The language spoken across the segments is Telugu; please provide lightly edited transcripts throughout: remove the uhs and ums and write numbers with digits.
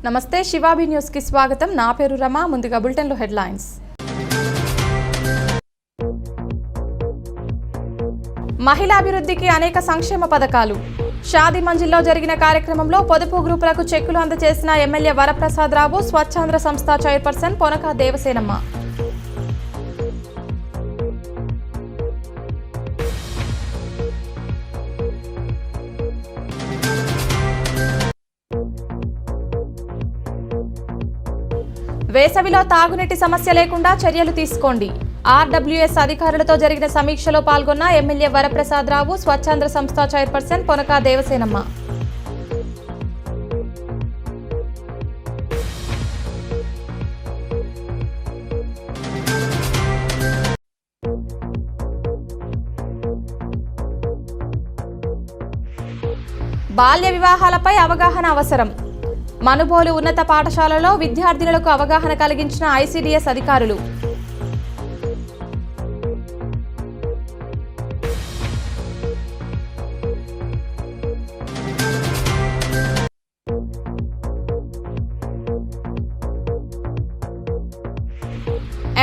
నమస్తే శివాబి న్యూస్ కి స్వాగతం. నా పేరు రమ. ముందుగా బులెటిన్ లో హెడ్లైన్స్. మహిళా అభివృద్ధికి అనేక సంక్షేమ పథకాలు. షాదీ మంజిల్లో జరిగిన కార్యక్రమంలో పొదుపు గ్రూపులకు చెక్కులు అందజేసిన ఎమ్మెల్యే వరప్రసాద్ రావు, స్వచ్ఛంద సంస్థ చైర్పర్సన్ పొనక దేవసేనమ్మ. వేసవిలో తాగునీటి సమస్య లేకుండా చర్యలు తీసుకోండి. ఆర్డబ్ల్యూఎస్ అధికారులతో జరిగిన సమీక్షలో పాల్గొన్న ఎమ్మెల్యే వరప్రసాద్ రావు, స్వచ్ఛంద సంస్థ చైర్పర్సన్ పొనక దేవసేనమ్మ. బాల్య వివాహాలపై అవగాహన అవసరం. మనుబోలు ఉన్నత పాఠశాలలో విద్యార్థినులకు అవగాహన కలిగించిన ఐసీడీఎస్ అధికారులు.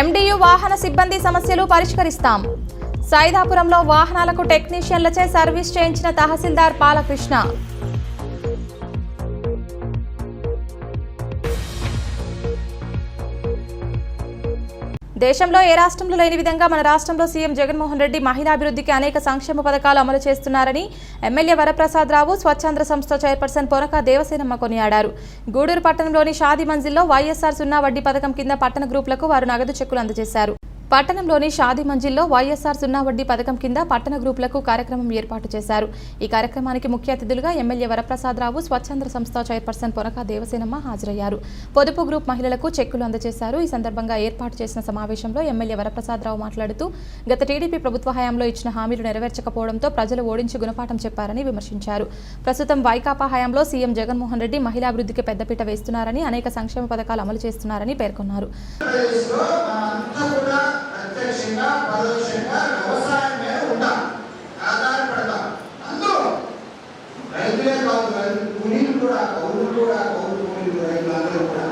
ఎండియు వాహన సిబ్బంది సమస్యలు పరిష్కరిస్తాం. సైదాపురంలో వాహనాలకు టెక్నీషియన్లచే సర్వీస్ చేయించిన తహసీల్దార్ పాలకృష్ణ. దేశంలో ఏ రాష్ట్రంలో లేని విధంగా మన రాష్ట్రంలో సీఎం జగన్మోహన్ రెడ్డి మహిళాభివృద్ధికి అనేక సంక్షేమ పథకాలు అమలు చేస్తున్నారని ఎమ్మెల్యే వరప్రసాద్ రావు, స్వచ్ఛంద సంస్థ చైర్పర్సన్ పొనక దేవసేనమ్మ కొనియాడారు. గూడూరు పట్టణంలోని షాదీ మంజిల్లో వైఎస్ఆర్ సున్నా వడ్డీ పథకం కింద పట్టణ గ్రూపులకు వారు నగదు చెక్కులు అందజేశారు. పట్టణంలోని షాదీ మంజిల్లో వైఎస్ఆర్ సున్నా వడ్డీ పథకం కింద పట్టణ గ్రూపులకు కార్యక్రమం ఏర్పాటు చేశారు. ఈ కార్యక్రమానికి ముఖ్య అతిథులుగా ఎమ్మెల్యే వరప్రసాద్ రావు, స్వచ్ఛంద సంస్థ చైర్పర్సన్ పొనక దేవసేనమ్మ హాజరయ్యారు. పొదుపు గ్రూప్ మహిళలకు చెక్కులు అందజేశారు. ఈ సందర్భంగా ఏర్పాటు చేసిన సమావేశంలో ఎమ్మెల్యే వరప్రసాద్ రావు మాట్లాడుతూ గత టీడీపీ ప్రభుత్వ హయాంలో ఇచ్చిన హామీలు నెరవేర్చకపోవడంతో ప్రజలు ఓడించి గుణపాఠం చెప్పారని విమర్శించారు. ప్రస్తుతం వైకాపా హయాంలో సీఎం జగన్మోహన్ రెడ్డి మహిళాభివృద్ధికి పెద్దపీట వేస్తున్నారని, అనేక సంక్షేమ పథకాలు అమలు చేస్తున్నారని పేర్కొన్నారు. ప్రత్యక్షంగా పరోక్షంగా వ్యవసాయం మీద ఉంటాం, ఆధారపడతాం. అందరూ రైతులే కాదు, కూలీలు కూడా, కౌలు కూలీలు, రైతులందరూ కూడా.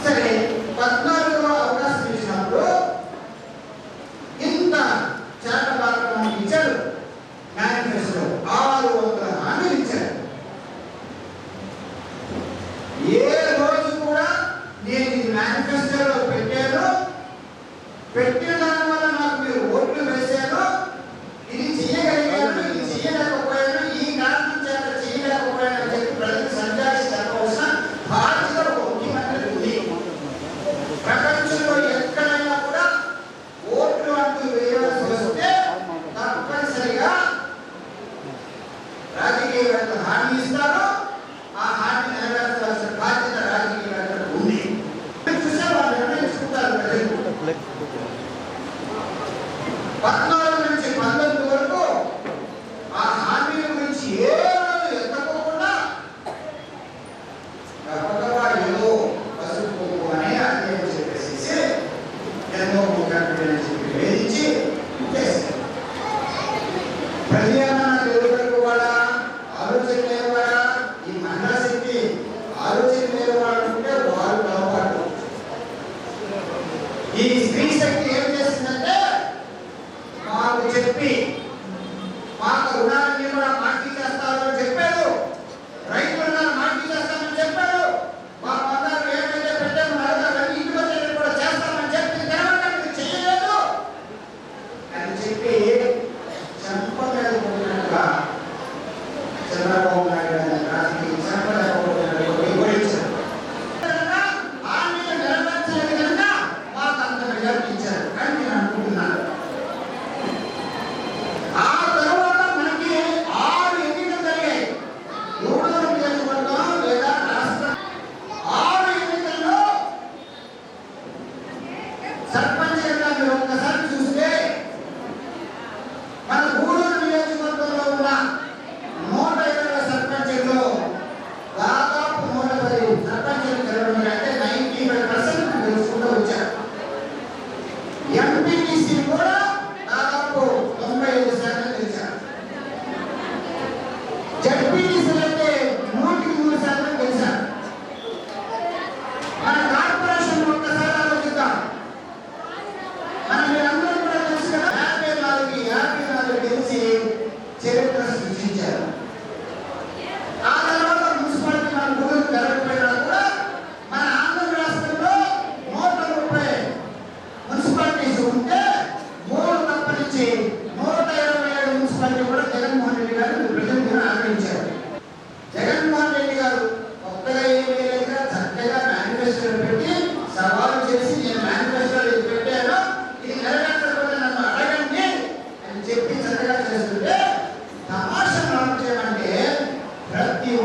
సరే, 14లో అవకాశం ఇచ్చినప్పుడు ఇంత చేతపాత్రమని ఇచ్చారు. మేనిఫెస్టో 600 హామీలు ఇచ్చారు. ఏ రోజు కూడా నేను ఈ మేనిఫెస్టోలో పెట్టిన దాని వల్ల నాకు మీరు ఓట్లు వేశారు, ఇది చేయగలిగాను, ఇది చేయలేకపోయాను, ఈ కారణం చేత చేయలేకపోయాను అని చెప్పి ప్రజలకు సంజాయిషి చెప్పవలసిన బాధ్యత ఒక ముఖ్యమంత్రి ఉంది. ప్రపంచంలో ఎక్కడైనా కూడా ఓట్లు అంటూ వేయవలసి వస్తే తప్పనిసరిగా రాజకీయవేత్తలు హామీ ఇస్తారు. ఆ హామీ నెరవేర్చాల్సిన బాధ్యత రాజకీయవేత్తలకు ఉంది. చూసే వాళ్ళు నిర్ణయించుకుంటారు. 14 నుంచి 19 వరకు ఆ హామీల గురించి ఏ రోజు ఎత్తకోకుండా ఏదో పసుపు అనే అధ్యయనం చెప్పేసి ఎన్నో ముఖ్యమంత్రి వేధించి చేశారు. ప్రతి ఏమన్నా తెలుగు వాళ్ళ ఆలోచన లేవా,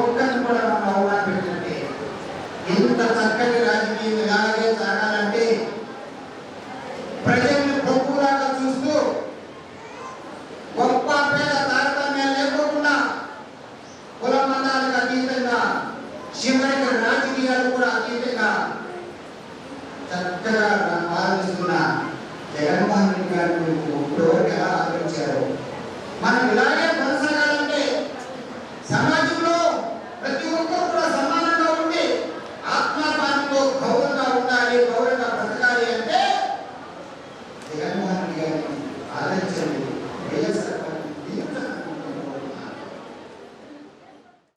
ఒక్కరిని కూడా మనం అవమానం పెట్టినట్టే. ఇంత చక్కటి రాజకీయం ఇలాగే సాగాలంటే ప్రజల్ని పొక్కులాగా చూస్తూ గొప్ప పేద తారతమ్యాలు లేకోకుండా కుల మతాలకు అతీతంగా చివరికి రాజకీయాలు కూడా అతీతంగా చక్కగా పాలిస్తున్న జగన్మోహన్ రెడ్డి గారి ఇప్పటివరకు ఎలా ఆదరించారు. మనం ఇలాగే కొనసాగాలంటే సమాజంలో ప్రతి ఒక్కరు కూడా సమానంగా ఉండి ఆత్మాభిమానంతో గౌరవంగా ఉండాలి, గౌరవంగా బ్రతకాలి అంటే జగన్మోహన్ రెడ్డి గారిని ఆదరించండి.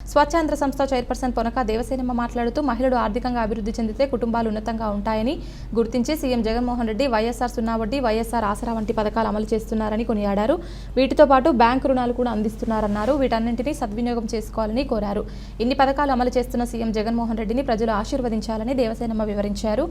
స్వచ్ఛాంధ్ర సంస్థ చైర్పర్సన్ పొనక దేవసేనమ్మ మాట్లాడుతూ మహిళలు ఆర్థికంగా అభివృద్ధి చెందితే కుటుంబాలు ఉన్నతంగా ఉంటాయని గుర్తించి సీఎం జగన్మోహన్ రెడ్డి వైఎస్ఆర్ సున్నా వడ్డీ, వైఎస్ఆర్ ఆసరా వంటి పథకాలు అమలు చేస్తున్నారని కొనియాడారు. వీటితో పాటు బ్యాంకు రుణాలు కూడా అందిస్తున్నారన్నారు. వీటన్నింటినీ సద్వినియోగం చేసుకోవాలని కోరారు. ఇన్ని పథకాలు అమలు చేస్తున్న సీఎం జగన్మోహన్ రెడ్డిని ప్రజలు ఆశీర్వదించాలని దేవసేనమ్మ వివరించారు.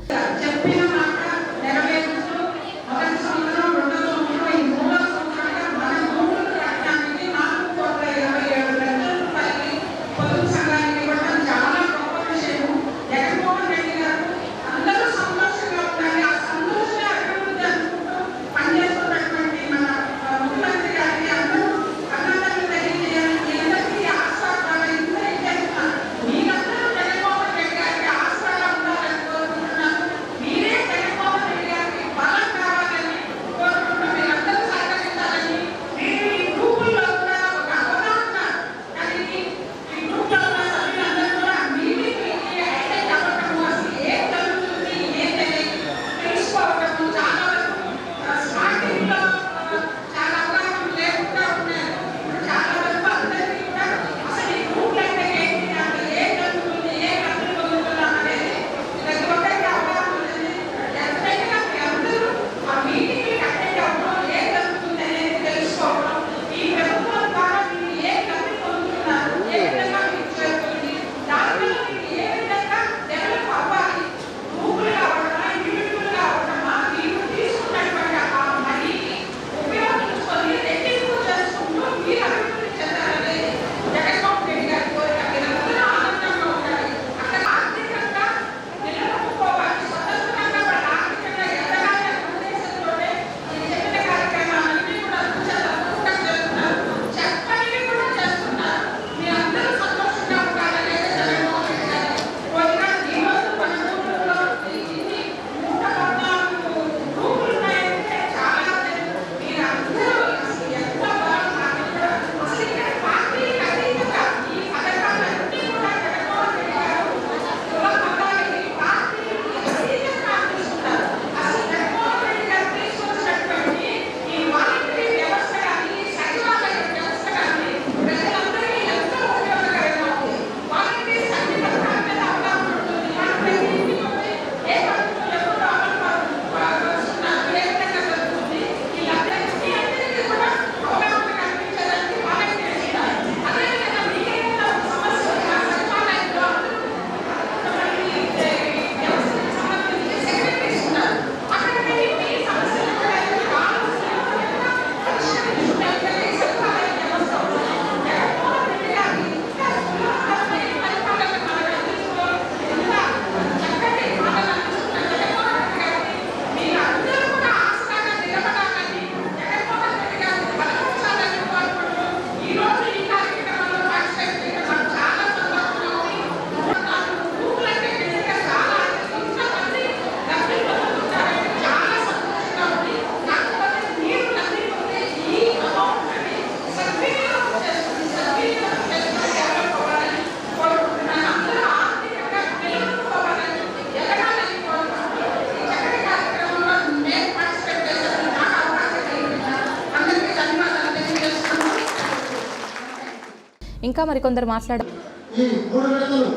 ఇంకా మరికొందరు మాట్లాడారు. ఈ 3 విడతలు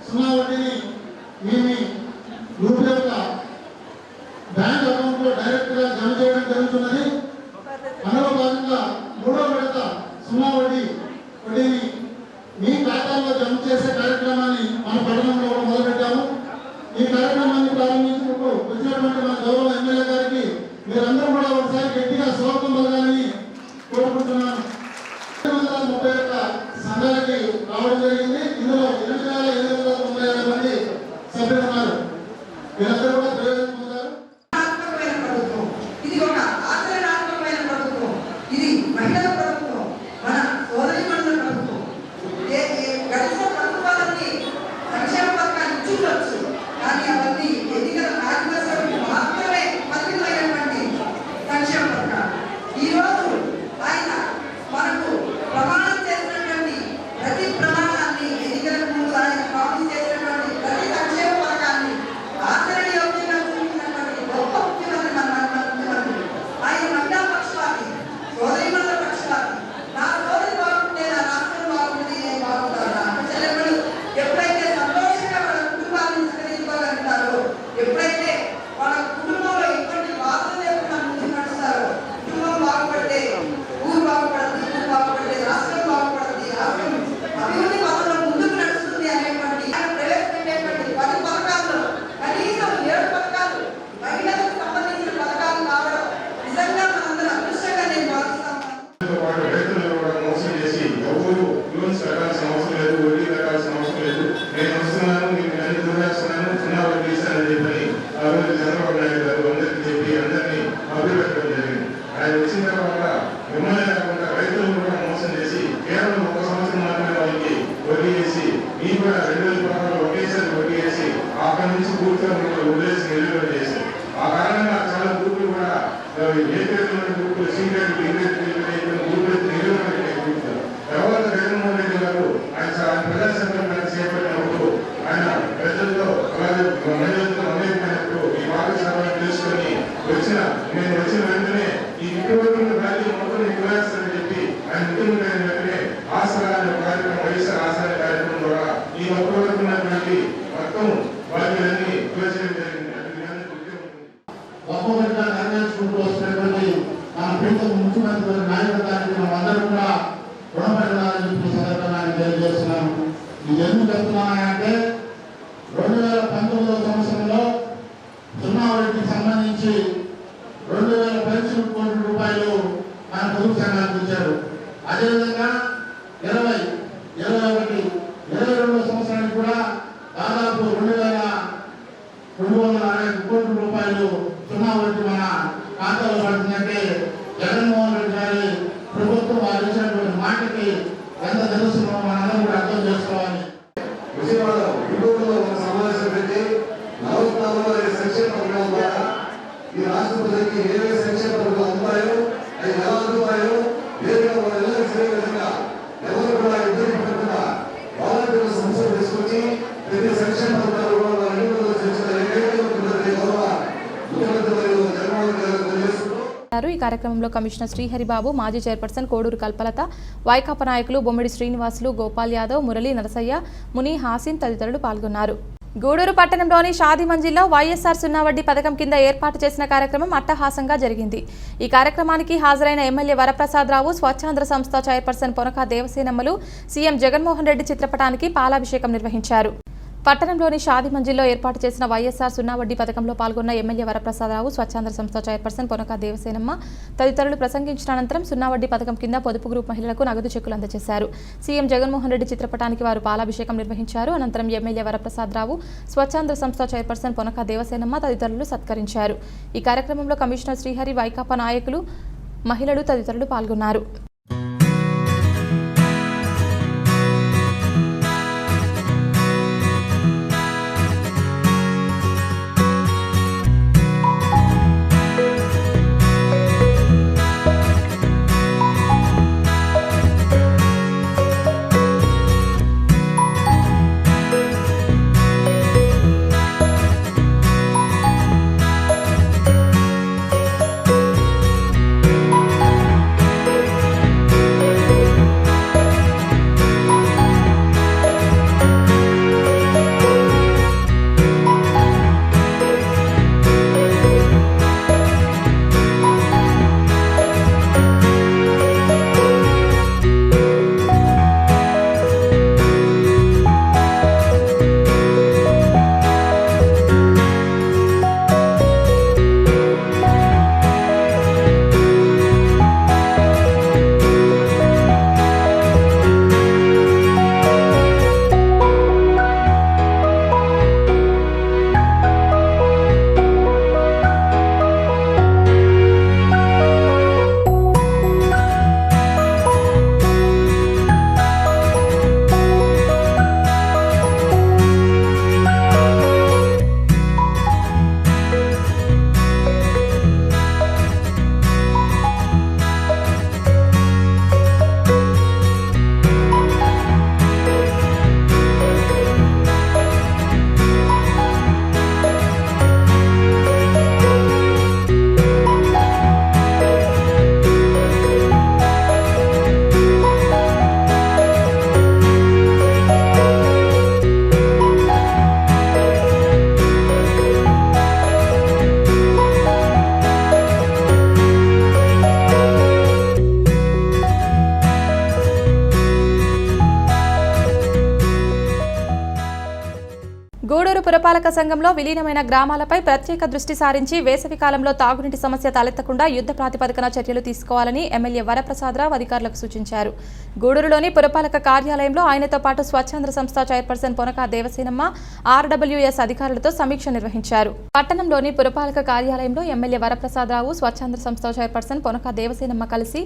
సున్నా వడ్డీని మీ గ్రూప్ యొక్క బ్యాంక్ అకౌంట్లో డైరెక్ట్గా జమ చేయడం జరుగుతున్నది. అందులో భాగంగా 3వ విడత సున్నా వడ్డీని మీ ఖాతాలో జమ చేసే కార్యక్రమాన్ని మన పట్టణంలో మొదలుపెట్టాము. ఈ కార్యక్రమాన్ని ప్రారంభించినప్పుడు వచ్చినటువంటి మన గౌరవ ఎమ్మెల్యే గారికి మీరందరూ కూడా ఒకసారి గట్టిగా స్వాగతం పలకాలని కోరుకుంటున్నాను. 231 సంఘాలకి రావడం జరిగింది. చర్యలు చేశారు. ఆ కారణంగా చాలా గ్రూపులు కూడా గ్రూపులు సీక్రెట్ గ్రూపులు తర్వాత జగన్మోహన్ రెడ్డి గారు ఆయన ప్రజా సంఘటన చేపట్టినప్పుడు ఆయన ప్రజలతో అలాగే మహిళలతో అనేకమైనప్పుడు ఈ భాగస్వామ్యం తెలుసుకొని నేను వచ్చిన వెంటనే ఈ ఇంటివరకు రాజ్యం మొత్తం నివారిస్తానని చెప్పి ఆయన ముఖ్యమంత్రి అయిన వెంటనే ఆసరా అనే కార్యక్రమం వైఎస్ఆర్ ఆసరా కార్యక్రమం ద్వారా ఈ ఒక్కవరకు ఉన్నటువంటి మొత్తం బాధ్యులన్నీ విభజించడం జరిగింది. ఒక్కొక్కటిగా నెరవేర్చుకుంటూ వస్తున్నటువంటి మన ప్రీతం ముఖ్యమంత్రి గారి నాయకత్వానికి మనం అందరూ కూడా రుణపడాలని చెప్పి సందర్భంగా తెలియజేస్తున్నాను. ఇది ఎందుకు చెప్తున్నానంటే 2019 సంవత్సరంలో 0 వడ్డీకి సంబంధించి 2000 పెన్షన్ కోట్ల రూపాయలు మన పొదుపు సంఘానికి ఇచ్చారు. అదేవిధంగా 20, 21, 22 సంవత్సరానికి కూడా దాదాపు 2260 కోట్ల రూపాయలు 0 వడ్డీ మన ఖాతాలో పడుతుందంటే జగన్మోహన్ రెడ్డి గారి ప్రభుత్వం వారు ఇచ్చినటువంటి మాటకి ఎంత తెలుస్తుందో మనందరం కూడా అర్థం చేసుకోవాలి. విజయవాడలో ఒక సమావేశం పెట్టి 44 సంక్షేమ పథకాల ద్వారా ఈ రాష్ట్ర ప్రజలకి ఏవే సంక్షేమ పథకాలు అందుతాయో అవి ఎలా అందుతాయో వేరుగా వాళ్ళ ఇళ్ళకి చేరే విధంగా ఎవరు కూడా ఇబ్బంది పడకుండా వాలంటీర్ల సంస్థలు తీసుకొచ్చి ప్రతి సంక్షేమ పథకాలు కూడా వాళ్ళ ఇంట్లో చేసిన ఏకైక గౌరవ ముఖ్యమంత్రి జగన్మోహన్ రెడ్డి గారు తెలియజేస్తున్నారు. ఈ కార్యక్రమంలో కమిషనర్ శ్రీహరిబాబు, మాజీ చైర్పర్సన్ కోడూరు కల్పలత, వైకాపా నాయకులు బొమ్మిడి శ్రీనివాసులు, గోపాల్ యాదవ్, మురళీ నరసయ్య, ముని హాసిన్ తదితరులు పాల్గొన్నారు. గూడూరు పట్టణంలోని షాదీ మంజిల్లో వైఎస్ఆర్ 0 వడ్డీ పథకం కింద ఏర్పాటు చేసిన కార్యక్రమం అట్టహాసంగా జరిగింది. ఈ కార్యక్రమానికి హాజరైన ఎమ్మెల్యే వరప్రసాదరావు, స్వచ్ఛాంధ్ర సంస్థ చైర్పర్సన్ పొనక దేవసేనమ్మలు సీఎం జగన్మోహన్ రెడ్డి చిత్రపటానికి పాలాభిషేకం నిర్వహించారు. పట్టణంలోని షాదీ మంజిల్లో ఏర్పాటు చేసిన వైఎస్ఆర్ 0 వడ్డీ పథకంలో పాల్గొన్న ఎమ్మెల్యే వరప్రసాదరావు, స్వచ్ఛాంధ్ర సంస్థ చైర్పర్సన్ పొనక దేవసేనమ్మ తదితరులు ప్రసంగించిన అనంతరం 0 వడ్డీ పథకం కింద పొదుపు గ్రూప్ మహిళలకు నగదు చెక్కులు అందజేశారు. సీఎం జగన్మోహన్ రెడ్డి చిత్రపటానికి వారు పాలాభిషేకం నిర్వహించారు. అనంతరం ఎమ్మెల్యే వరప్రసాదరావు, స్వచ్ఛాంధ్ర సంస్థ చైర్పర్సన్ పొనక దేవసేనమ్మ తదితరులు సత్కరించారు. ఈ కార్యక్రమంలో కమిషనర్ శ్రీహరి, వైకాపా నాయకులు, మహిళలు తదితరులు పాల్గొన్నారు. గూడూరు పురపాలక సంఘంలో విలీనమైన గ్రామాలపై ప్రత్యేక దృష్టి సారించి వేసవి కాలంలో తాగునీటి సమస్య తలెత్తకుండా యుద్ధ ప్రాతిపదికన చర్యలు తీసుకోవాలని ఎమ్మెల్యే వరప్రసాదరావు అధికారులకు సూచించారు. గూడూరులోని పురపాలక కార్యాలయంలో ఆయనతో పాటు స్వచ్ఛంద సంస్థ చైర్పర్సన్ పొనక దేవసేనమ్మ ఆర్డబ్ల్యూఎస్ అధికారులతో సమీక్ష నిర్వహించారు. పట్టణంలోని పురపాలక కార్యాలయంలో ఎమ్మెల్యే వరప్రసాదరావు, స్వచ్ఛంద సంస్థ చైర్పర్సన్ పొనక దేవసేనమ్మ కలిసి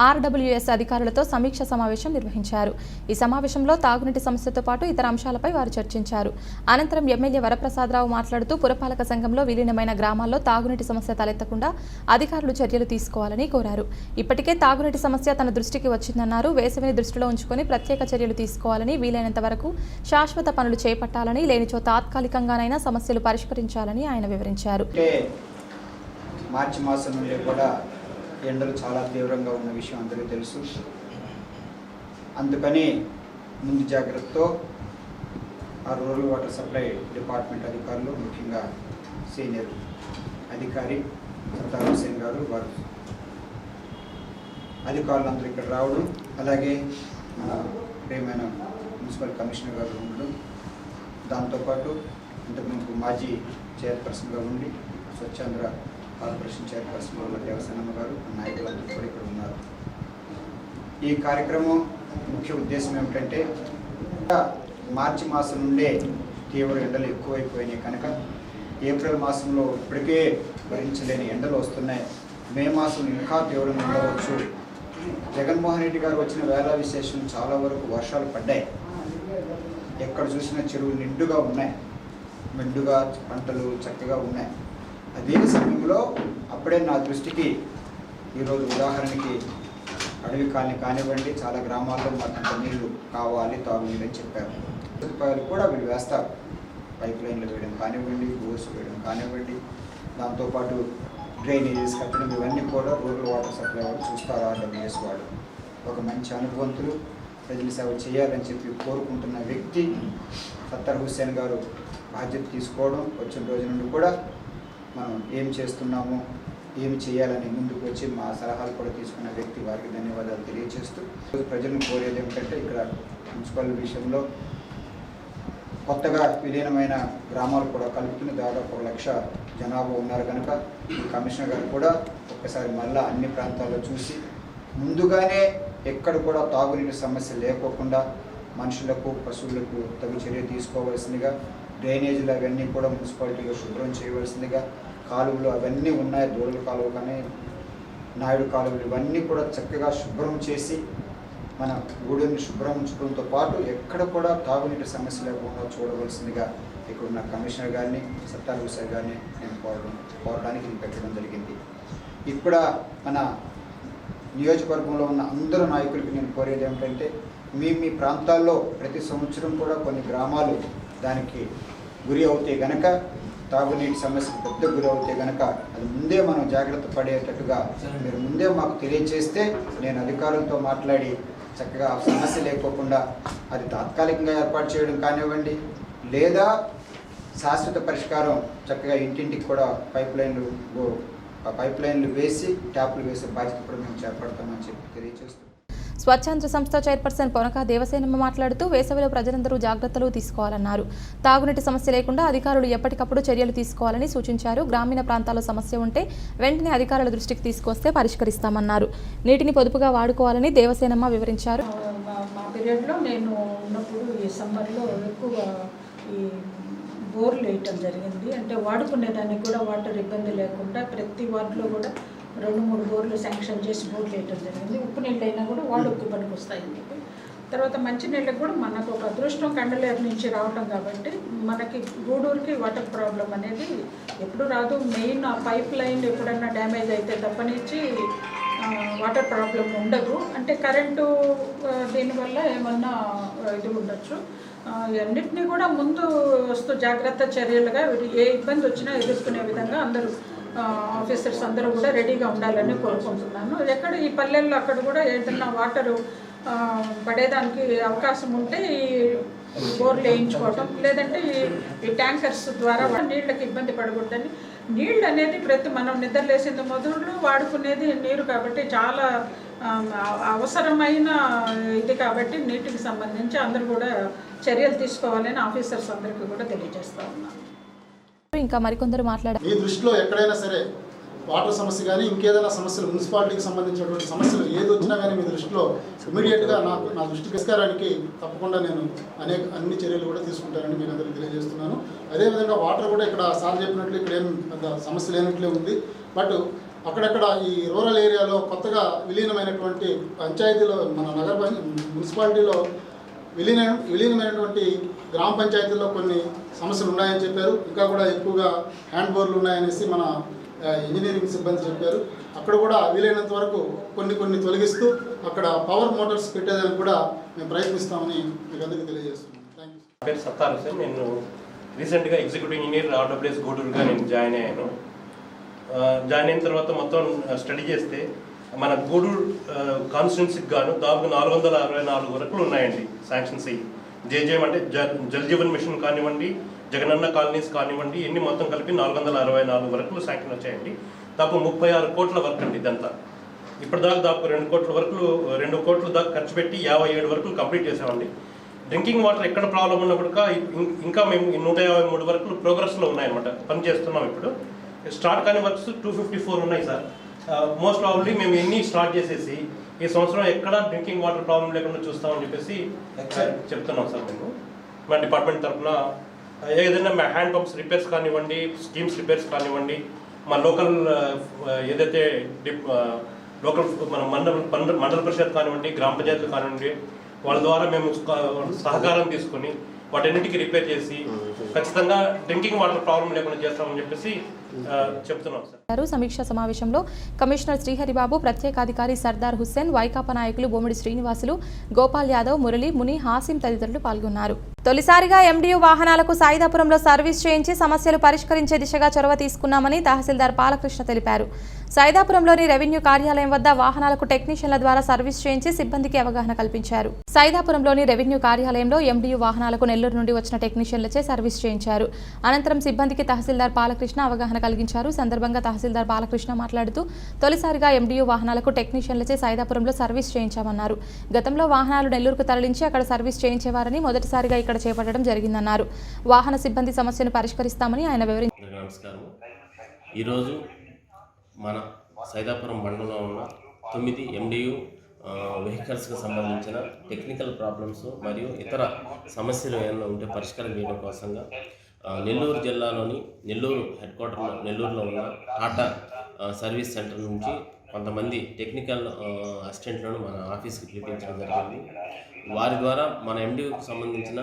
ఆర్డబ్ల్యూఎస్ అధికారులతో సమీక్ష సమావేశం నిర్వహించారు. ఈ సమావేశంలో తాగునీటి సమస్యతో పాటు ఇతర అంశాలపై వారు చర్చించారు. అనంతరం ఎమ్మెల్యే వరప్రసాదరావు మాట్లాడుతూ పురపాలక సంఘంలో విలీనమైన గ్రామాల్లో తాగునీటి సమస్య తలెత్తకుండా అధికారులు చర్యలు తీసుకోవాలని కోరారు. ఇప్పటికే తాగునీటి సమస్య తన దృష్టికి వచ్చిందన్నారు. వేసవిని దృష్టిలో ఉంచుకొని ప్రత్యేక చర్యలు తీసుకోవాలని, వీలైనంత వరకు శాశ్వత పనులు చేపట్టాలని, లేనిచో తాత్కాలికంగానైనా సమస్యలు పరిష్కరించాలని ఆయన వివరించారు. మార్చి మాసం నుండి కూడా ఎండలు చాలా తీవ్రంగా ఉన్న విషయం అందరికీ తెలుసు. అందుకని ముందు జాగ్రత్తతో ఆ రూరల్ వాటర్ సప్లై డిపార్ట్మెంట్ అధికారులు, ముఖ్యంగా సీనియర్ అధికారి సత్తార్ హుసేన్ గారు, వారు అధికారులందరూ ఇక్కడ రావడం, అలాగే మన ప్రియమైన మున్సిపల్ కమిషనర్ గారు ఉండడం, దాంతోపాటు ఇంతకుముందు మాజీ చైర్పర్సన్గా ఉండి స్వచ్ఛంద్ర కార్పొరేషన్ చైర్పర్సన్ ఉన్న దేవసేనమ్మ గారు, నాయకులందరూ కూడా ఇక్కడ ఉన్నారు. ఈ కార్యక్రమం ముఖ్య ఉద్దేశం ఏమిటంటే, మార్చి మాసం నుండే తీవ్ర ఎండలు ఎక్కువైపోయినాయి కనుక ఏప్రిల్ మాసంలో ఇప్పటికే భరించలేని ఎండలు వస్తున్నాయి. మే మాసం ఇంకా తీవ్రంగా ఉండవచ్చు. జగన్మోహన్ రెడ్డి గారు వచ్చిన వేళ విశేషం చాలా వరకు వర్షాలు పడ్డాయి. ఎక్కడ చూసినా చెరువులు నిండుగా ఉన్నాయి, మెండుగా పంటలు చక్కగా ఉన్నాయి. అదే సమయంలో అప్పుడే నా దృష్టికి ఈరోజు ఉదాహరణకి అడవి కాలనీ కానివ్వండి, చాలా గ్రామాల్లో మాకు నీళ్లు కావాలి, తాగునీళ్ళు అని చెప్పారు. సదుపాయాలు కూడా వీళ్ళు వేస్తారు. పైప్ లైన్లు వేయడం కానివ్వండి, బోర్స్ వేయడం కానివ్వండి, దాంతోపాటు డ్రైనేజెస్ కట్టడం, ఇవన్నీ కూడా రూరల్ వాటర్ సప్లై వాడు చూస్తారు. ఆర్డబ్ల్యూఎస్ వాడు ఒక మంచి అనుభవంతులు, ప్రజల సేవ చేయాలని చెప్పి కోరుకుంటున్న వ్యక్తి సత్తార్ హుసేన్ గారు బాధ్యత తీసుకోవడం, వచ్చిన రోజు నుండి కూడా మనం ఏం చేస్తున్నాము, ఏమి చేయాలని ముందుకు వచ్చి మా సలహాలు కూడా తీసుకున్న వ్యక్తి, వారికి ధన్యవాదాలు తెలియజేస్తూ ప్రజలను కోరేది ఏమిటంటే, ఇక్కడ మున్సిపల్ విషయంలో కొత్తగా విలీనమైన గ్రామాలు కూడా కలుపుకుని దాదాపు 1,00,000 జనాభా ఉన్నారు కనుక ఈ కమిషనర్ గారు కూడా ఒక్కసారి మళ్ళీ అన్ని ప్రాంతాల్లో చూసి ముందుగానే ఎక్కడ కూడా తాగునీటి సమస్య లేకోకుండా మనుషులకు, పశువులకు తగు చర్య తీసుకోవాల్సిందిగా, డ్రైనేజీలు అవన్నీ కూడా మున్సిపాలిటీలో శుభ్రం చేయవలసిందిగా, కాలువలు అవన్నీ ఉన్నాయి, దూడల కాలువ కానీ నాయుడు కాలువలు ఇవన్నీ కూడా చక్కగా శుభ్రం చేసి మన గూడూరుని శుభ్రం ఉంచడంతో పాటు ఎక్కడ కూడా తాగునీటి సమస్య లేకుండా చూడవలసిందిగా ఇక్కడ ఉన్న కమిషనర్ గారిని, సత్తార్ హుసేన్ గారిని నేను కోరడానికి ఇది పెట్టడం జరిగింది. ఇక్కడ మన నియోజకవర్గంలో ఉన్న అందరూ నాయకులకి నేను కోరేది ఏమిటంటే, మీ ప్రాంతాల్లో ప్రతి సంవత్సరం కూడా కొన్ని గ్రామాలు దానికి గురి అవుతాయి కనుక, తాగునీటి సమస్యకు పెద్ద గురి అవుతాయి కనుక అది ముందే మనం జాగ్రత్త పడేటట్టుగా మీరు ముందే మాకు తెలియజేస్తే నేను అధికారులతో మాట్లాడి చక్కగా సమస్య లేకోకుండా అది తాత్కాలికంగా ఏర్పాటు చేయడం కానివ్వండి, లేదా శాశ్వత పరిష్కారం చక్కగా ఇంటింటికి కూడా పైప్ లైన్లు వేసి ట్యాప్లు వేసే బాధ్యత కూడా మేము చేపడతామని చెప్పి తెలియజేస్తాం. స్వచ్ఛంద సంస్థ చైర్పర్సన్ పొనక దేవసేనమ్మ మాట్లాడుతూ వేసవిలో ప్రజలందరూ జాగ్రత్తలు తీసుకోవాలన్నారు. తాగునీటి సమస్య లేకుండా అధికారులు ఎప్పటికప్పుడు చర్యలు తీసుకోవాలని సూచించారు. గ్రామీణ ప్రాంతాల్లో సమస్య ఉంటే వెంటనే అధికారుల దృష్టికి తీసుకొస్తే పరిష్కరిస్తామన్నారు. నీటిని పొదుపుగా వాడుకోవాలని దేవసేనమ్మ వివరించారు. మా పీరియడ్లో నేను ఉన్నప్పుడు ఈ సమ్మర్లో ఎక్కువ ఈ బోర్లు వేయటం జరిగింది. అంటే వాడుకునేదానికి కూడా వాటర్ ఇబ్బంది లేకుండా ప్రతి వార్డులో కూడా 2-3 బోర్లు శాంక్షన్ చేసి బోర్లు వేయటం జరిగింది. ఉప్పు నీళ్ళు అయినా కూడా వాడుకు పనికి వస్తాయి. తర్వాత మంచినీళ్ళకి కూడా మనకు ఒక అదృష్టం కండలేరు నుంచి రావటం కాబట్టి మనకి గూడూరుకి వాటర్ ప్రాబ్లం అనేది ఎప్పుడు రాదు. మెయిన్ ఆ పైప్ లైన్ ఎప్పుడన్నా డ్యామేజ్ అయితే తప్పనిచ్చి వాటర్ ప్రాబ్లం ఉండదు. అంటే కరెంటు దీనివల్ల ఏమన్నా ఇది ఉండొచ్చు. అన్నిటినీ కూడా ముందు వస్తూ జాగ్రత్త చర్యలుగా ఏ ఇబ్బంది వచ్చినా ఎదుర్కొనే విధంగా అందరూ ఆఫీసర్స్ అందరూ కూడా రెడీగా ఉండాలని కోరుకుంటున్నాను. ఎక్కడ ఈ పల్లెల్లో అక్కడ కూడా ఏదైనా వాటరు పడేదానికి అవకాశం ఉంటే ఈ బోర్లు వేయించుకోవటం, లేదంటే ఈ ట్యాంకర్స్ ద్వారా నీళ్ళకి ఇబ్బంది పడకూడదని. నీళ్ళు అనేది మనం నిద్రలేసేందు మొదలు వాడుకునేది నీరు కాబట్టి చాలా అవసరమైన ఇది కాబట్టి నీటికి సంబంధించి అందరూ కూడా చర్యలు తీసుకోవాలని ఆఫీసర్స్ అందరికీ కూడా తెలియజేస్తా ఉన్నాను. ఇంకా మరికొందరు మాట్లాడారు. మీ దృష్టిలో ఎక్కడైనా సరే వాటర్ సమస్య కానీ ఇంకేదైనా సమస్యలు మున్సిపాలిటీకి సంబంధించినటువంటి సమస్యలు ఏది వచ్చినా కానీ మీ దృష్టిలో ఇమీడియట్గా నా దృష్టికి పరిష్కారానికి తప్పకుండా నేను అన్ని చర్యలు కూడా తీసుకుంటానని మీకు అందరికీ తెలియజేస్తున్నాను. అదేవిధంగా వాటర్ కూడా ఇక్కడ సార్ చెప్పినట్లు ఇక్కడ ఏం పెద్ద సమస్య లేనట్లే ఉంది. బట్ అక్కడక్కడ ఈ రూరల్ ఏరియాలో కొత్తగా విలీనమైనటువంటి పంచాయతీలో మన మున్సిపాలిటీలో విలీనమైనటువంటి గ్రామ పంచాయతీల్లో కొన్ని సమస్యలు ఉన్నాయని చెప్పారు. ఇంకా కూడా ఎక్కువగా హ్యాండ్ బోర్లు ఉన్నాయనేసి మన ఇంజనీరింగ్ సిబ్బంది చెప్పారు. అక్కడ కూడా వీలైనంత వరకు కొన్ని తొలగిస్తూ అక్కడ పవర్ మోటార్స్ పెట్టేదానికి కూడా మేము ప్రయత్నిస్తామని మీకు అందరికీ తెలియజేస్తున్నాం. Thank you. పేరు సత్తారు సార్. నేను రీసెంట్గా ఎగ్జిక్యూటివ్ ఇంజనీర్ ఆర్డబ్ల్యూఎస్ గూడూరుగా నేను జాయిన్ అయ్యాను. జాయిన్ అయిన తర్వాత మొత్తం స్టడీ చేస్తే మన గూడూరు కాన్స్టిట్యున్సీకి గాను దాదాపు 464 వరకు ఉన్నాయండి శాంక్షన్స్ అయ్యి. జేజేఎం అంటే జల్ జీవన్ మిషన్ కానివ్వండి, జగనన్న కాలనీస్ కానివ్వండి, ఇన్ని మొత్తం కలిపి 464 వరకు శాంక్షన్ వచ్చాయండి. దాదాపు 36 కోట్ల వర్క్ అండి ఇదంతా. ఇప్పటిదాకా దాదాపు 2 కోట్ల దాకా ఖర్చు పెట్టి 57 వరకు కంప్లీట్ చేసామండి. డ్రింకింగ్ వాటర్ ఎక్కడ ప్రాబ్లం ఉన్నప్పుడు ఇంకా మేము 153 వరకు ప్రోగ్రెస్లో ఉన్నాయన్నమాట, పని చేస్తున్నాం. ఇప్పుడు స్టార్ట్ కాని వర్క్స్ 254 ఉన్నాయి సార్. మోస్ట్ ప్రాబ్లీ మేము ఎన్ని స్టార్ట్ చేసేసి ఈ సంవత్సరం ఎక్కడ డ్రింకింగ్ వాటర్ ప్రాబ్లం లేకుండా చూస్తామని చెప్పేసి చెప్తున్నాం సార్. మేము మా డిపార్ట్మెంట్ తరఫున ఏదైనా మా హ్యాండ్ పంప్స్ రిపేర్స్ కానివ్వండి, స్కీమ్స్ రిపేర్స్ కానివ్వండి, మా లోకల్ ఏదైతే లోకల్ మన మండల పరిషత్ కానివ్వండి, గ్రామ పంచాయతీలు కానివ్వండి, వాళ్ళ ద్వారా మేము సహకారం తీసుకొని వాటన్నిటికీ రిపేర్ చేసి ఖచ్చితంగా డ్రింకింగ్ వాటర్ ప్రాబ్లం లేకుండా చేస్తామని చెప్పేసి చెప్తున్నాం సార్. సమీక్షా సమావేశంలో కమిషనర్ శ్రీహరిబాబు, ప్రత్యేకాధికారి సర్దార్ హుస్సేన్, వైకాపా నాయకులు బొమ్మిడి శ్రీనివాసులు, గోపాల్ యాదవ్, మురళి, ముని, హాసిం తదితరులు పాల్గొన్నారు. తొలిసారిగా ఎండియు వాహనాలకు సాయిదాపురంలో సర్వీస్ చేయించి సమస్యలు పరిష్కరించే దిశగా చొరవ తీసుకున్నామని తహసీల్దార్ బాలకృష్ణ తెలిపారు. సైదాపురంలోని రెవెన్యూ కార్యాలయం వద్ద వాహనాలకు టెక్నీషియన్ల ద్వారా సర్వీస్ చేయించి సిబ్బందికి అవగాహన కల్పించారు. సైదాపురంలోని రెవెన్యూ కార్యాలయంలో ఎండియు వాహనాలకు నెల్లూరు నుండి వచ్చిన టెక్నీషియన్లచే సర్వీస్ చేయించారు. అనంతరం సిబ్బందికి తహసీల్దార్ బాలకృష్ణ అవగాహన కలిగించారు. సందర్భంగా తహసీల్దార్ బాలకృష్ణ మాట్లాడుతూ తొలిసారిగా ఎండియు వాహనాలకు టెక్నీషియన్లచే సైదాపురంలో సర్వీస్ చేయించామన్నారు. గతంలో వాహనాలు నెల్లూరుకు తరలించి అక్కడ సర్వీస్ చేయించేవారని, మొదటిసారిగా ఇక్కడ చేపట్టడం జరిగిందన్నారు. వాహన సిబ్బంది సమస్యను పరిష్కరిస్తామని ఆయన వివరించారు. నమస్కారం. ఈరోజు మన సైదాపురం మండలంలో ఉన్న 9 ఎండియు వెహికల్స్కి సంబంధించిన టెక్నికల్ ప్రాబ్లమ్స్ మరియు ఇతర సమస్యలు ఏమైనా ఉంటే పరిష్కారం చేయడం కోసంగా నెల్లూరు జిల్లాలోని నెల్లూరు హెడ్ క్వార్టర్లో నెల్లూరులో ఉన్న టాటా సర్వీస్ సెంటర్ నుంచి కొంతమంది టెక్నికల్ అసిస్టెంట్లను మన ఆఫీస్కి పిలిపించడం జరిగింది. వారి ద్వారా మన ఎండియుకి సంబంధించిన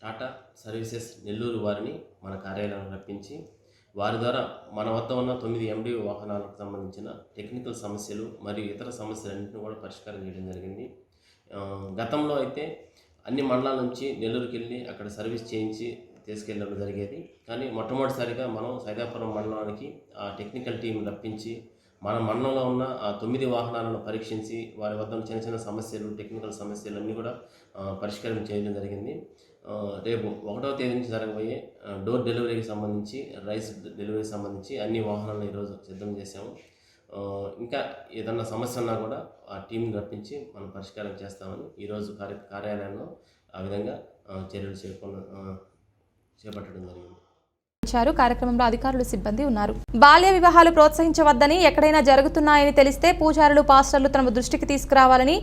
టాటా సర్వీసెస్ నెల్లూరు వారిని మన కార్యాలయం రప్పించి వారి ద్వారా మన వద్ద ఉన్న 9 ఎండియు వాహనాలకు సంబంధించిన టెక్నికల్ సమస్యలు మరియు ఇతర సమస్యలన్నింటినీ కూడా పరిష్కారం చేయడం జరిగింది. గతంలో అయితే అన్ని మండలాల నుంచి నెల్లూరుకి వెళ్ళి అక్కడ సర్వీస్ చేయించి తీసుకెళ్ళడం జరిగేది. కానీ మొట్టమొదటిసారిగా మనం సైదాపురం మండలానికి ఆ టెక్నికల్ టీం రప్పించి మన మండలంలో ఉన్న ఆ 9 వాహనాలను పరీక్షించి వారి వద్ద చిన్న చిన్న సమస్యలు, టెక్నికల్ సమస్యలు అన్నీ కూడా పరిష్కారం చేయడం జరిగింది. రేపు 1వ తేదీ నుంచి జరగబోయే డోర్ డెలివరీకి సంబంధించి, రైస్ డెలివరీకి సంబంధించి అన్ని వాహనాలను ఈరోజు సిద్ధం చేశాము. ఇంకా ఏదన్నా సమస్య ఉన్నా కూడా ఆ టీంని రప్పించి మనం పరిష్కారం చేస్తామని ఈరోజు కార్యాలయంలో ఆ విధంగా చర్యలు చేపట్టడం జరిగింది. కార్యక్రమంలో అధికారులు, సిబ్బంది ఉన్నారు. బాల్య వివాహాలు ప్రోత్సహించవద్దని, ఎక్కడైనా జరుగుతున్నాయని తెలిస్తే పూజారులు, పాస్టర్లు తమ దృష్టికి తీసుకురావాలని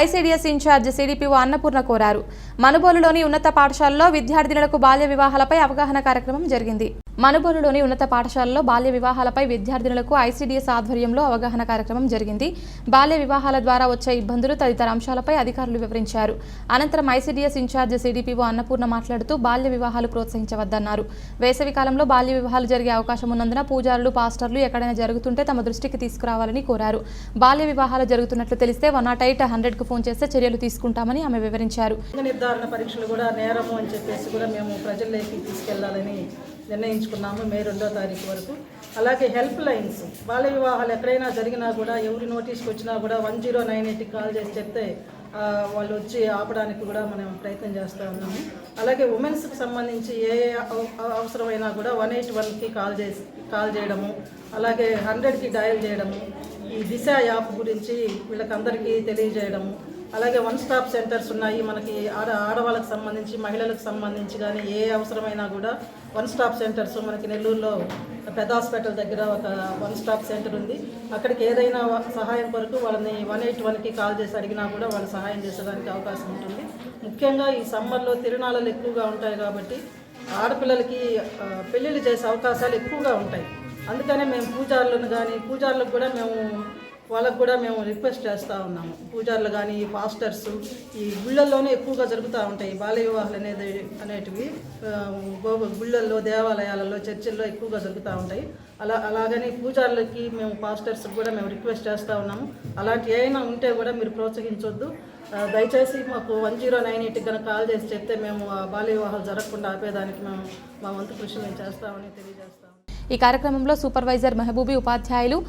ఐసీడీఎస్ ఇన్ఛార్జ్ సిడిపిఓ అన్నపూర్ణ కోరారు. మనుబోలులోని ఉన్నత పాఠశాలలో విద్యార్థినులకు బాల్య వివాహాలపై అవగాహన కార్యక్రమం జరిగింది. మనుబోలులోని ఉన్నత పాఠశాలలో బాల్య వివాహాలపై విద్యార్థినులకు ఐసీడీఎస్ ఆధ్వర్యంలో అవగాహన కార్యక్రమం జరిగింది. బాల్య వివాహాల ద్వారా వచ్చే ఇబ్బందులు తదితర అంశాలపై అధికారులు వివరించారు. అనంతరం ఐసీడీఎస్ ఇన్ఛార్జ్ సిడిపిఓ అన్నపూర్ణ మాట్లాడుతూ బాల్య వివాహాలు ప్రోత్సహించవద్దన్నారు. వేసవి కాలంలో బాల్య వివాహాలు జరిగే అవకాశం ఉన్నందున పూజారులు, పాస్టర్లు ఎక్కడైనా జరుగుతుంటే తమ దృష్టికి తీసుకురావాలని కోరారు. బాల్య వివాహాలు జరుగుతున్నట్లు తెలిస్తే 108-100కు ఫోన్ చేస్తే చర్యలు తీసుకుంటామని ఆమె వివరించారు. నిర్ధారణ పరీక్షలు కూడా నేరము అని చెప్పేసి కూడా మేము ప్రజల్లోకి తీసుకెళ్లాలని నిర్ణయించుకున్నాము మే 2వ తారీఖు వరకు. అలాగే హెల్ప్ లైన్స్, బాల్య వివాహాలు ఎక్కడైనా జరిగినా కూడా ఎవరి నోటీస్కి వచ్చినా కూడా 1098కి కాల్ చేసి చెప్తే వాళ్ళు వచ్చి ఆపడానికి కూడా మనం ప్రయత్నం చేస్తూ ఉన్నాము. అలాగే ఉమెన్స్కి సంబంధించి ఏ అవసరమైనా కూడా 181కి కాల్ చేయడము, అలాగే 100కి డయల్ చేయడము, ఈ దిశ యాప్ గురించి వీళ్ళకందరికీ తెలియజేయడము, అలాగే వన్ స్టాప్ సెంటర్స్ ఉన్నాయి మనకి. ఆడవాళ్ళకి సంబంధించి, మహిళలకు సంబంధించి కానీ ఏ అవసరమైనా కూడా వన్ స్టాప్ సెంటర్స్ మనకి నెల్లూరులో పెద్ద హాస్పిటల్ దగ్గర ఒక వన్ స్టాప్ సెంటర్ ఉంది. అక్కడికి ఏదైనా సహాయం కొరకు వాళ్ళని 181కి కాల్ చేసి అడిగినా కూడా వాళ్ళు సహాయం చేసేదానికి అవకాశం ఉంటుంది. ముఖ్యంగా ఈ సమ్మర్లో తిరునాళాలు ఎక్కువగా ఉంటాయి కాబట్టి ఆడపిల్లలకి పెళ్ళిళ్ళు చేసే అవకాశాలు ఎక్కువగా ఉంటాయి. అందుకనే మేము పూజారులకు కూడా వాళ్ళకు కూడా మేము రిక్వెస్ట్ చేస్తూ ఉన్నాము. పూజారులు కానీ పాస్టర్స్ ఈ గుళ్ళల్లోనే ఎక్కువగా జరుగుతూ ఉంటాయి బాల్య వివాహాలు అనేటివి. గుళ్ళల్లో, దేవాలయాలలో, చర్చిల్లో ఎక్కువగా జరుగుతూ ఉంటాయి. అలాగని పూజారులకి మేము పాస్టర్స్కి కూడా మేము రిక్వెస్ట్ చేస్తూ ఉన్నాము. అలాంటి ఏమైనా ఉంటే కూడా మీరు ప్రోత్సహించొద్దు. దయచేసి మాకు 1098కి కనుక కాల్ చేసి చెప్తే మేము బాల్య వివాహాలు జరగకుండా ఆపేదానికి మేము మా వంతు కృషి మేము చేస్తామని తెలియజేస్తాము. ఈ కార్యక్రమంలో సూపర్వైజర్ మెహబూబీ, ఉపాధ్యాయులు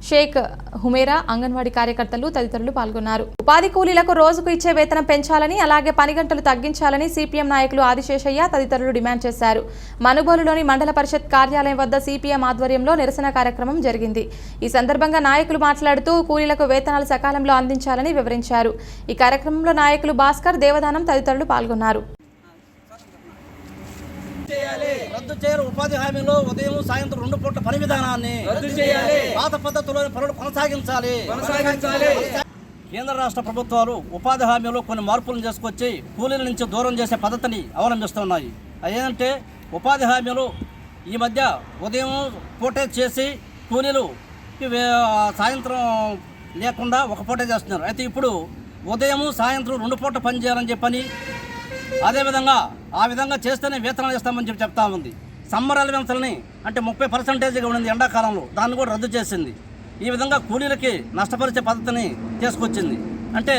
షేక్ హుమేరా, అంగన్వాడీ కార్యకర్తలు తదితరులు పాల్గొన్నారు. ఉపాధి కూలీలకు రోజుకు ఇచ్చే వేతనం పెంచాలని, అలాగే పని గంటలు తగ్గించాలని సిపిఎం నాయకులు ఆదిశేషయ్య తదితరులు డిమాండ్ చేశారు. మనుబోలులోని మండల పరిషత్ కార్యాలయం వద్ద సిపిఎం ఆధ్వర్యంలో నిరసన కార్యక్రమం జరిగింది. ఈ సందర్భంగా నాయకులు మాట్లాడుతూ కూలీలకు వేతనాలు సకాలంలో అందించాలని వివరించారు. ఈ కార్యక్రమంలో నాయకులు భాస్కర్, దేవదానం తదితరులు పాల్గొన్నారు. రద్దు చేయాలి. ఉపాధి హామీలో ఉదయం సాయంత్రం 2 పూట్ల పని విధానాన్ని రద్దు చేయాలి. పాత పద్ధతిలోని పనులు కొనసాగించాలి. కేంద్ర రాష్ట్ర ప్రభుత్వాలు ఉపాధి హామీలో కొన్ని మార్పులను చేసుకొచ్చి కూలీల నుంచి దూరం చేసే పద్ధతిని అవలంబిస్తున్నాయి. అదేంటంటే ఉపాధి హామీలు ఈ మధ్య ఉదయం పూటే చేసి కూలీలు సాయంత్రం లేకుండా ఒక పూటే చేస్తున్నారు. అయితే ఇప్పుడు ఉదయం సాయంత్రం 2 పూట పని చేయాలని చెప్పని, అదేవిధంగా ఆ విధంగా చేస్తేనే వేతనాలు ఇస్తామని చెప్తా ఉంది. సమ్మర్ అలవెన్స్లని అంటే 30%గా ఉండింది ఎండాకాలంలో, దాన్ని కూడా రద్దు చేసింది. ఈ విధంగా కూలీలకి నష్టపరిచే పద్ధతిని తీసుకొచ్చింది. అంటే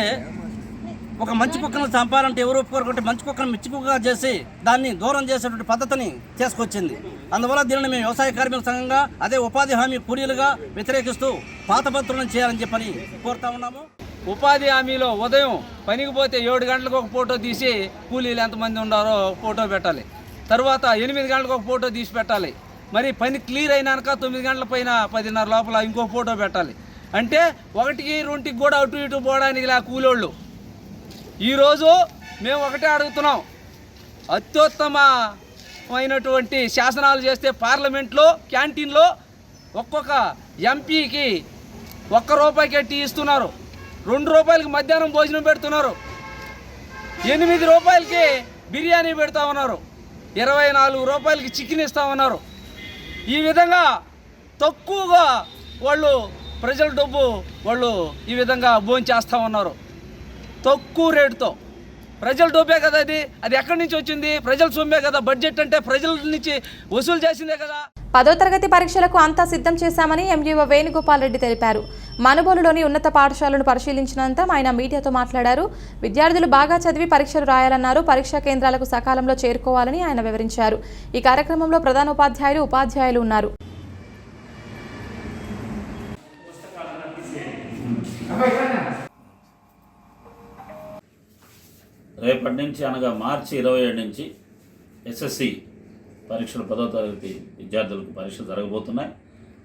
ఒక మంచి కుక్కను చంపాలంటే ఎవరు ఒప్పుకోరుకుంటే మంచి కుక్కను మిచ్చి కుక్కగా చేసి దాన్ని దూరం చేసేటువంటి పద్ధతిని తీసుకొచ్చింది. అందువల్ల దీనిని మేము వ్యవసాయ కార్మిక సంఘంగా, అదే ఉపాధి హామీ కూలీలుగా వ్యతిరేకిస్తూ పాత పద్ధతులను చేయాలని చెప్పని కోరుతా ఉన్నాము. ఉపాధి హామీలో ఉదయం పనికి పోతే 7 గంటలకు ఒక ఫోటో తీసి కూలీలు ఎంతమంది ఉన్నారో ఫోటో పెట్టాలి. తర్వాత 8 గంటలకు ఒక ఫోటో తీసి పెట్టాలి. మరి పని క్లియర్ అయినాక 9 గంటల పైన 10:30 లోపల ఇంకో ఫోటో పెట్టాలి. అంటే 1కి 2కి కూడా అటు ఇటు పోవడానికి ఇలా కూలోళ్ళు. ఈరోజు మేము ఒకటే అడుగుతున్నాం, అత్యుత్తమమైనటువంటి శాసనాలు చేస్తే పార్లమెంట్లో క్యాంటీన్లో ఒక్కొక్క ఎంపీకి ₹1 టీ ఇస్తున్నారు. ₹2 మధ్యాహ్నం భోజనం పెడుతున్నారు. ₹8 బిర్యానీ పెడతా ఉన్నారు. ₹24 చికెన్ ఇస్తా ఉన్నారు. ఈ విధంగా తక్కువగా వాళ్ళు ప్రజల డబ్బు వాళ్ళు ఈ విధంగా భోంచేస్తూ ఉన్నారు. తక్కువ రేటుతో ప్రజల డబ్బే కదా అది ఎక్కడి నుంచి వచ్చింది? ప్రజల సొమ్మే కదా. బడ్జెట్ అంటే ప్రజల నుంచి వసూలు చేసిందే కదా. 10వ తరగతి పరీక్షలకు అంతా సిద్ధం చేశామని ఎంఈఓ వేణుగోపాల్ రెడ్డి తెలిపారు. మనుబోలులోని ఉన్నత పాఠశాలను పరిశీలించినంత ఆయన మీడియాతో మాట్లాడారు. విద్యార్థులు బాగా చదివి పరీక్షలు రాయాలన్నారు. పరీక్షా కేంద్రాలకు సకాలంలో చేరుకోవాలని ఆయన వివరించారు. ఈ కార్యక్రమంలో ప్రధానోపాధ్యాయులు, ఉపాధ్యాయులు ఉన్నారు. రేపటి నుంచి అనగా మార్చి 27 నుంచి ఎస్ఎస్సి పరీక్షలు 10వ తరగతి విద్యార్థులకు పరీక్షలు జరగబోతున్నాయి.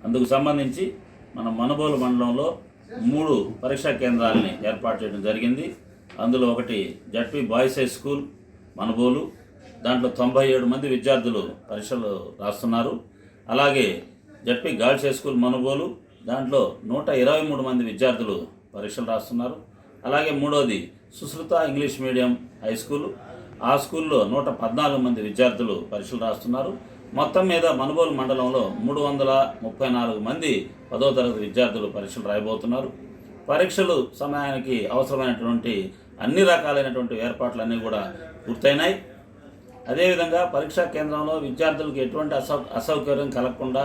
అందుకు సంబంధించి మన మనుబోలు మండలంలో 3 పరీక్షా కేంద్రాలని ఏర్పాటు చేయడం జరిగింది. అందులో ఒకటి ZP boys high school Manubolu, దాంట్లో 97 మంది విద్యార్థులు పరీక్షలు రాస్తున్నారు. అలాగే ZP girls high school Manubolu, దాంట్లో 123 మంది విద్యార్థులు పరీక్షలు రాస్తున్నారు. అలాగే మూడోది Sushruta English medium high school, ఆ స్కూల్లో 114 మంది విద్యార్థులు పరీక్షలు రాస్తున్నారు. మొత్తం మీద మనుబోలు మండలంలో 334 మంది 10వ తరగతి విద్యార్థులు పరీక్షలు రాయబోతున్నారు. పరీక్షలు సమయానికి అవసరమైనటువంటి అన్ని రకాలైనటువంటి ఏర్పాట్లన్నీ కూడా పూర్తయినాయి. అదేవిధంగా పరీక్షా కేంద్రంలో విద్యార్థులకు ఎటువంటి అసౌకర్యం కలగకుండా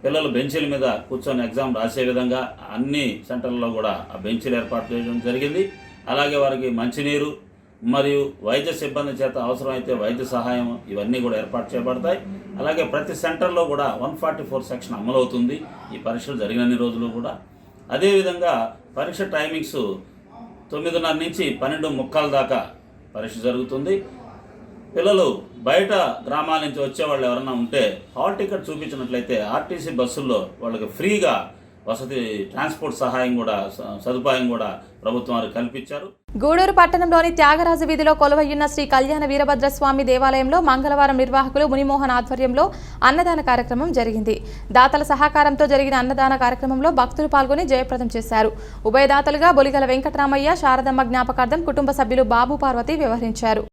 పిల్లలు బెంచీల మీద కూర్చొని ఎగ్జామ్ రాసే విధంగా అన్ని సెంటర్లలో కూడా ఆ బెంచీలు ఏర్పాటు చేయడం జరిగింది. అలాగే వారికి మంచినీరు మరియు వైద్య సిబ్బంది చేత అవసరమైతే వైద్య సహాయం ఇవన్నీ కూడా ఏర్పాటు చేయబడతాయి. అలాగే ప్రతి సెంటర్లో కూడా 144 సెక్షన్ అమలవుతుంది ఈ పరీక్షలు జరిగినన్ని రోజులు కూడా. అదేవిధంగా పరీక్ష టైమింగ్స్ 9:30 నుంచి 12:45 దాకా పరీక్ష జరుగుతుంది. పిల్లలు బయట గ్రామాల నుంచి వచ్చేవాళ్ళు ఎవరన్నా ఉంటే హాల్ టికెట్ చూపించినట్లయితే ఆర్టీసీ బస్సుల్లో వాళ్ళకి ఫ్రీగా వసతి ట్రాన్స్పోర్ట్ సహాయం కూడా సదుపాయం కూడా ప్రభుత్వం వారు కల్పించారు. గూడూరు పట్టణంలోని త్యాగరాజు వీధిలో కొలువయ్యున్న శ్రీ కళ్యాణ వీరభద్రస్వామి దేవాలయంలో మంగళవారం నిర్వాహకులు మునిమోహన్ ఆధ్వర్యంలో అన్నదాన కార్యక్రమం జరిగింది. దాతల సహకారంతో జరిగిన అన్నదాన కార్యక్రమంలో భక్తులు పాల్గొని జయప్రదం చేశారు. ఉభయదాతలుగా బొలిగల వెంకటరామయ్య, శారదమ్మ జ్ఞాపకార్థం కుటుంబ సభ్యులు బాబు, పార్వతి వ్యవహరించారు.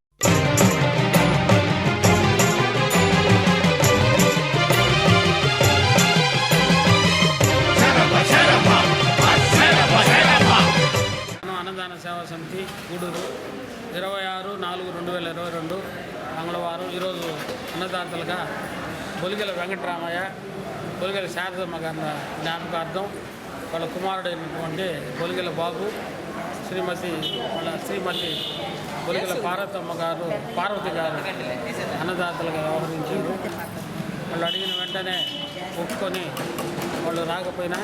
అన్నదాన సేవా సమితి గూడూరు 26/4/2022 మంగళవారం ఈరోజు అన్నదాతలుగా బొలిగల వెంకటరామయ్య, బొలిగల శారదమ్మ గారి జ్ఞాపకార్థం వాళ్ళ కుమారుడైనటువంటి బొలిగల బాబు, శ్రీమతి బొలిగల పార్వతి గారు అన్నదాతలుగా వ్యవహరించారు. వాళ్ళు అడిగిన వెంటనే ఒప్పుకొని వాళ్ళు రాకపోయినా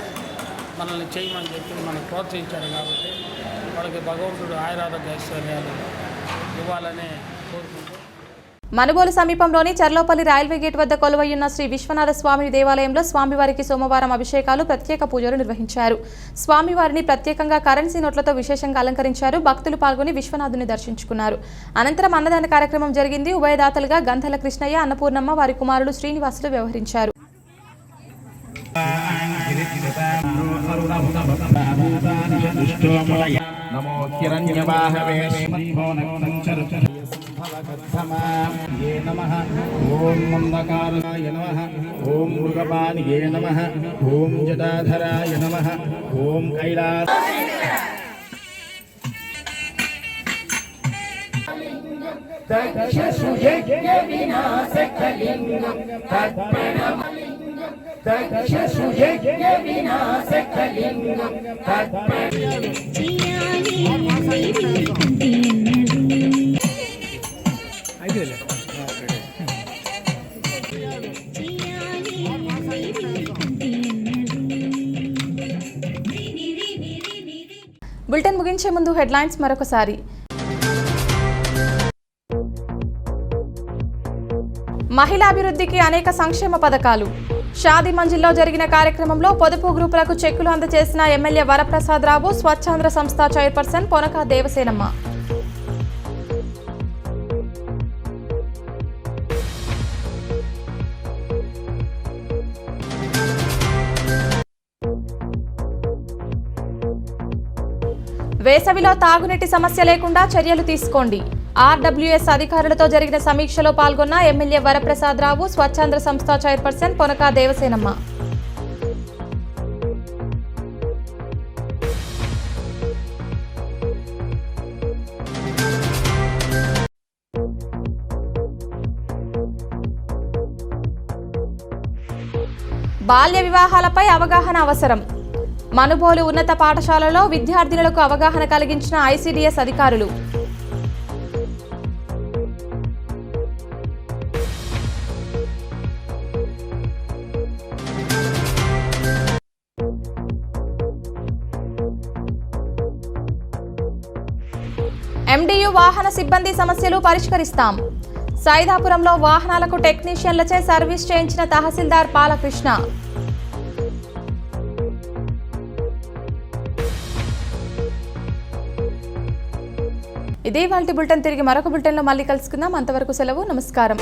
మనల్ని చేయమని చెప్పి మనకు ప్రోత్సహించారు. కాబట్టి వాళ్ళకి భగవంతుడు ఆయురారోగ్య ఐశ్వర్యాలు ఇవ్వాలని కోరుకుంటూ మనుబోలు సమీపంలోని చర్లోపల్లి రైల్వే గేట్ వద్ద కొలువయ్యున్న శ్రీ విశ్వనాథ స్వామి దేవాలయంలో స్వామివారికి సోమవారం అభిషేకాలు, ప్రత్యేక పూజలు నిర్వహించారు. స్వామివారిని ప్రత్యేకంగా కరెన్సీ నోట్లతో విశేషంగా అలంకరించారు. భక్తులు పాల్గొని విశ్వనాథుని దర్శించుకున్నారు. అనంతరం అన్నదాన కార్యక్రమం జరిగింది. ఉభయదాతలుగా గంధల కృష్ణయ్య, అన్నపూర్ణమ్మ, వారి కుమారుడు శ్రీనివాసులు వ్యవహరించారు. నమో హిరణ్యవాహవే నమః. ఓం మందకారాయ నమః. ఓం మృగపానియే నమః. ఓం జటాధరాయ నమః. ఓం కైలాస బులెటిన్ ముగించే ముందు హెడ్లైన్స్ మరొకసారి. మహిళాభివృద్ధికి అనేక సంక్షేమ పథకాలు. షాదీ మంజిల్లో జరిగిన కార్యక్రమంలో పొదుపు గ్రూపులకు చెక్కులు అందజేసిన ఎమ్మెల్యే వరప్రసాదరావు, స్వచ్ఛాంధ్ర సంస్థ చైర్పర్సన్ పొనక దేవసేనమ్మ. వేసవిలో తాగునీటి సమస్య లేకుండా చర్యలు తీసుకోండి. ఆర్డబ్ల్యూఎస్ అధికారులతో జరిగిన సమీక్షలో పాల్గొన్న ఎమ్మెల్యే వరప్రసాదరావు, స్వచ్ఛాంధ్ర సంస్థ చైర్పర్సన్ పొనక దేవసేనమ్మ. బాల్య వివాహాలపై అవగాహన అవసరం. మనుబోలు ఉన్నత పాఠశాలలో విద్యార్థినులకు అవగాహన కలిగించిన ఐసీడీఎస్ అధికారులు. ఎండియు వాహన సిబ్బంది సమస్యలు పరిష్కరిస్తాం. సైదాపురంలో వాహనాలకు టెక్నీషియన్లచే సర్వీస్ చేయించిన తహసీల్దార్ పాలకృష్ణ. ఇదే వాల్టి బులెటిన్. తిరిగి మరొక బులెటిన్లో మళ్ళీ కలుసుకుందాం. అంతవరకు సెలవు. నమస్కారం.